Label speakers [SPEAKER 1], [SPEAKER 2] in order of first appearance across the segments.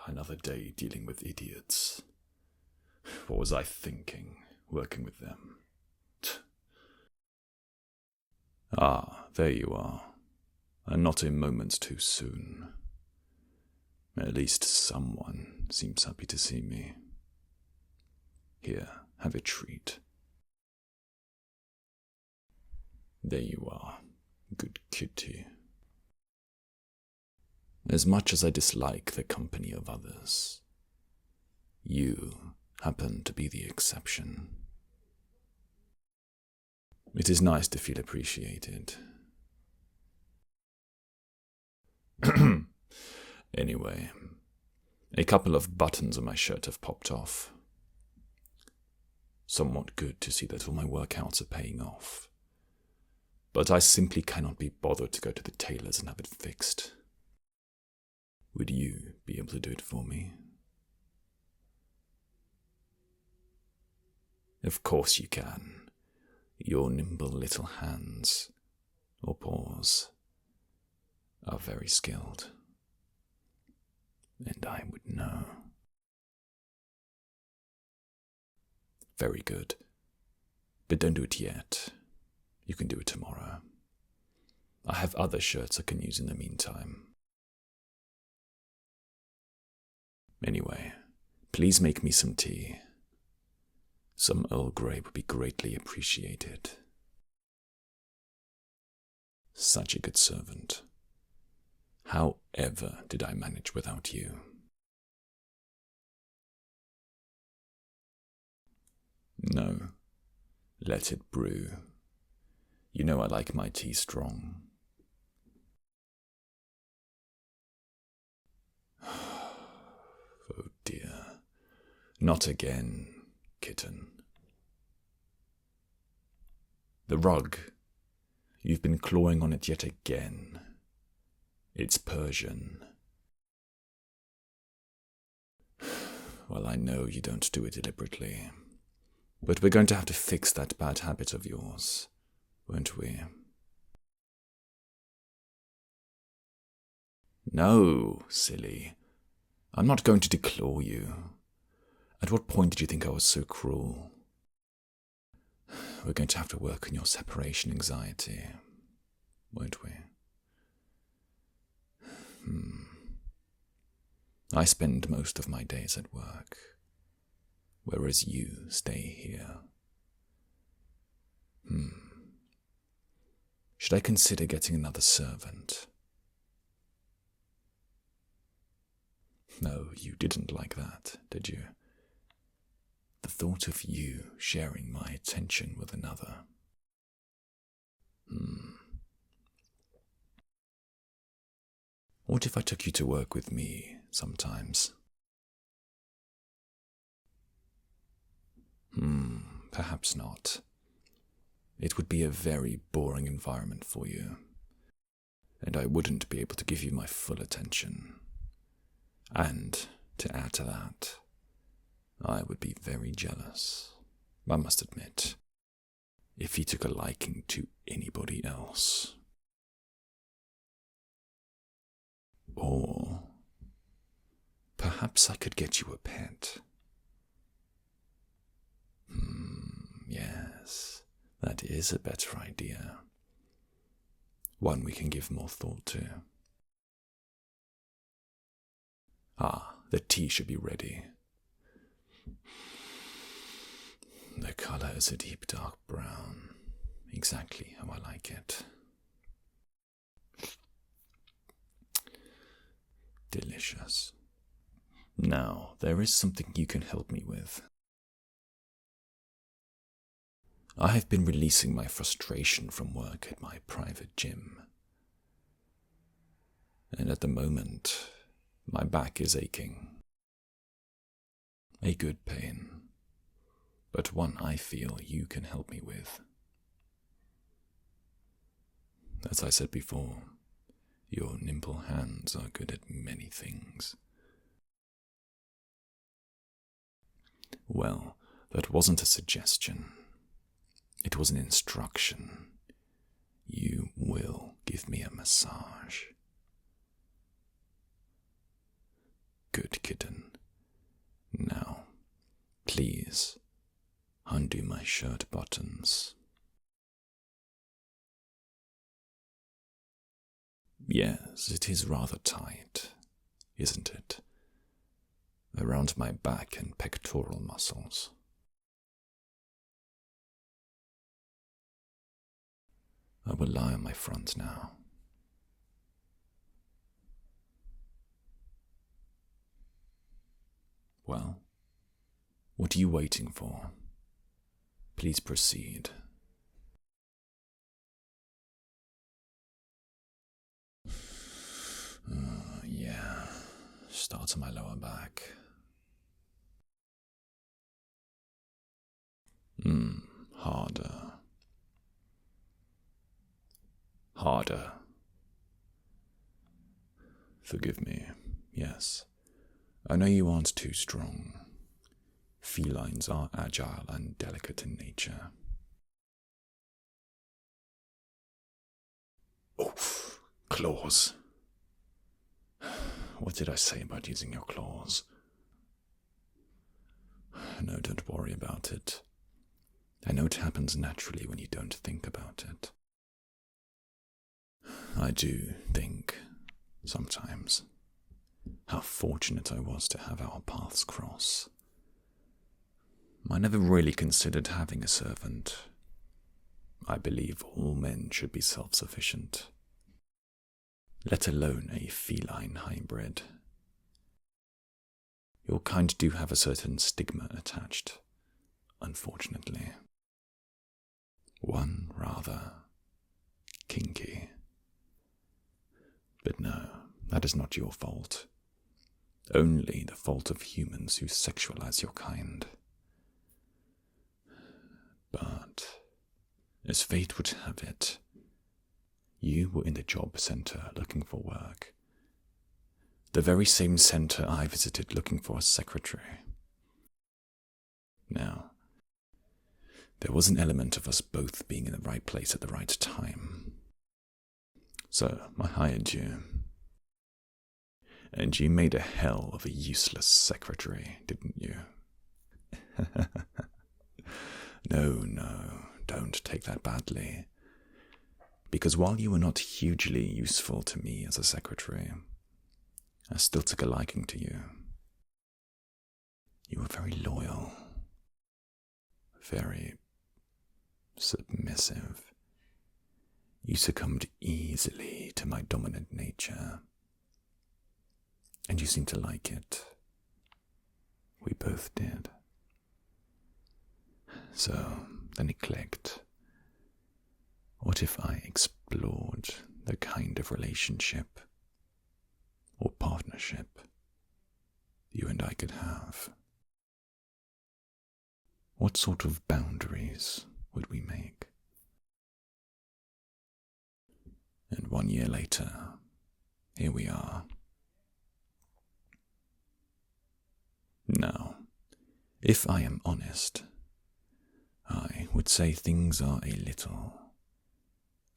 [SPEAKER 1] another day dealing with idiots. What was I thinking, working with them? Ah, there you are. And not a moment too soon. At least someone seems happy to see me. Here, have a treat. There you are, good kitty. As much as I dislike the company of others, you happen to be the exception. It is nice to feel appreciated. Anyway, a couple of buttons on my shirt have popped off. Somewhat good to see that all my workouts are paying off. But I simply cannot be bothered to go to the tailor's and have it fixed. Would you be able to do it for me? Of course you can. Your nimble little hands, or paws, are very skilled. And I would know. Very good. But don't do it yet. You can do it tomorrow. I have other shirts I can use in the meantime. Anyway, please make me some tea. Some Earl Grey would be greatly appreciated. Such a good servant. How ever did I manage without you? No, let it brew. You know I like my tea strong. Oh dear, not again, kitten. The rug. You've been clawing on it yet again. It's Persian. Well, I know you don't do it deliberately, but we're going to have to fix that bad habit of yours, won't we? No, silly. I'm not going to declaw you. At what point did you think I was so cruel? We're going to have to work on your separation anxiety, won't we? I spend most of my days at work, whereas you stay here. Should I consider getting another servant? No, you didn't like that, did you? The thought of you sharing my attention with another. What if I took you to work with me sometimes? Perhaps not. It would be a very boring environment for you, and I wouldn't be able to give you my full attention. And, to add to that, I would be very jealous, I must admit, if he took a liking to anybody else. Or perhaps I could get you a pet. Yes, that is a better idea. One we can give more thought to. Ah, the tea should be ready. The color is a deep dark brown, exactly how I like it. Delicious. Now, there is something you can help me with. I have been releasing my frustration from work at my private gym. And at the moment, my back is aching. A good pain, but one I feel you can help me with. As I said before, your nimble hands are good at many things. Well, that wasn't a suggestion. It was an instruction. You will give me a massage. good kitten. Now, please, undo my shirt buttons. Yes, it is rather tight, isn't it? Around my back and pectoral muscles. I will lie on my front now. Well, what are you waiting for? Please proceed. Yeah, start on my lower back. Harder. Harder. Forgive me, yes. I know you aren't too strong. Felines are agile and delicate in nature. Oof, claws. What did I say about using your claws? No, don't worry about it. I know it happens naturally when you don't think about it. I do think, sometimes, how fortunate I was to have our paths cross. I never really considered having a servant. I believe all men should be self-sufficient, let alone a feline hybrid. Your kind do have a certain stigma attached, unfortunately. One rather kinky. But no, that is not your fault. Only the fault of humans who sexualize your kind. But, as fate would have it, you were in the job center looking for work. The very same center I visited looking for a secretary. Now, there was an element of us both being in the right place at the right time. So, I hired you. And you made a hell of a useless secretary, didn't you? No, don't take that badly. Because while you were not hugely useful to me as a secretary, I still took a liking to you. You were very loyal, very submissive. You succumbed easily to my dominant nature. And you seemed to like it. We both did. So, then it clicked. What if I explored the kind of relationship or partnership you and I could have? What sort of boundaries would we make? And 1 year later, here we are. Now, if I am honest, I would say things are a little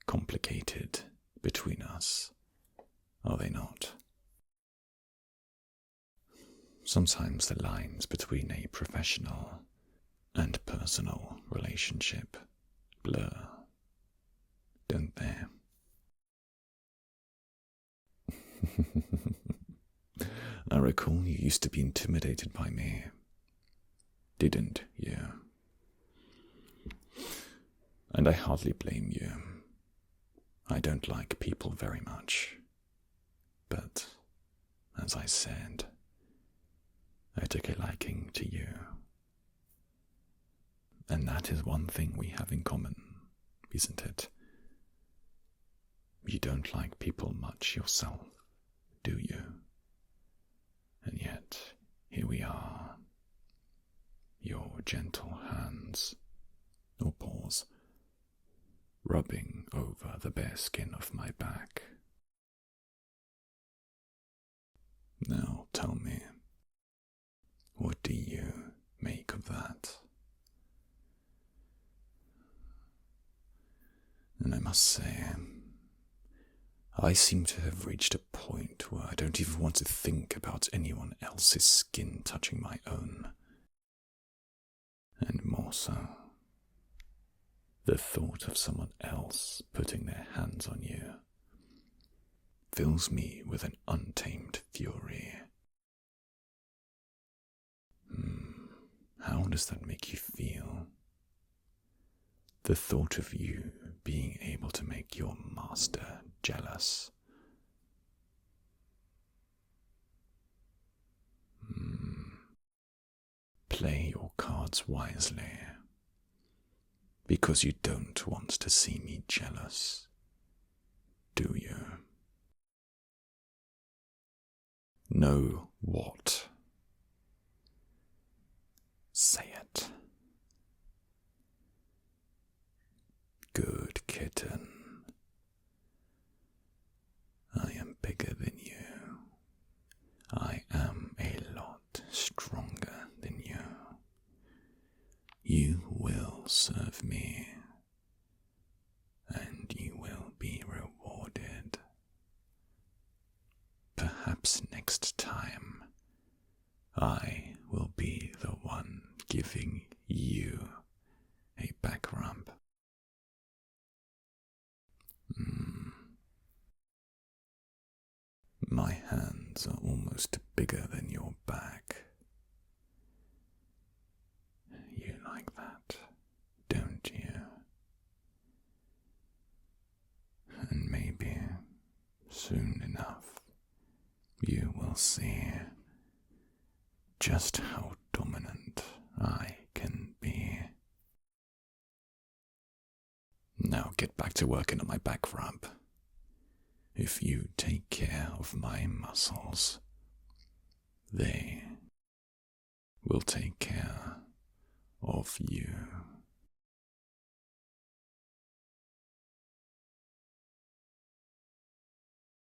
[SPEAKER 1] complicated between us, are they not? Sometimes the lines between a professional and personal relationship blur, don't they? I recall you used to be intimidated by me, didn't you? And I hardly blame you. I don't like people very much. But, as I said, I took a liking to you. And that is one thing we have in common, isn't it? You don't like people much yourself, do you? And yet, here we are. Your gentle hands, or paws, rubbing over the bare skin of my back. Now tell me, what do you make of that? And I must say, I seem to have reached a point where I don't even want to think about anyone else's skin touching my own. And more so, the thought of someone else putting their hands on you fills me with an untamed fury. How does that make you feel? The thought of you being able to make your master jealous. Play your cards wisely, because you don't want to see me jealous, do you? Know what? Say it. Good kitten. I am bigger than you. I am a lot stronger than you. You will serve me, and you will be rewarded. Perhaps next time, I will be the one giving you a back rub. My hands are almost bigger than your back. You like that, don't you? And maybe soon enough you will see just how dominant I can be. Now get back to working on my back rub. If you take care of my muscles, they will take care of you.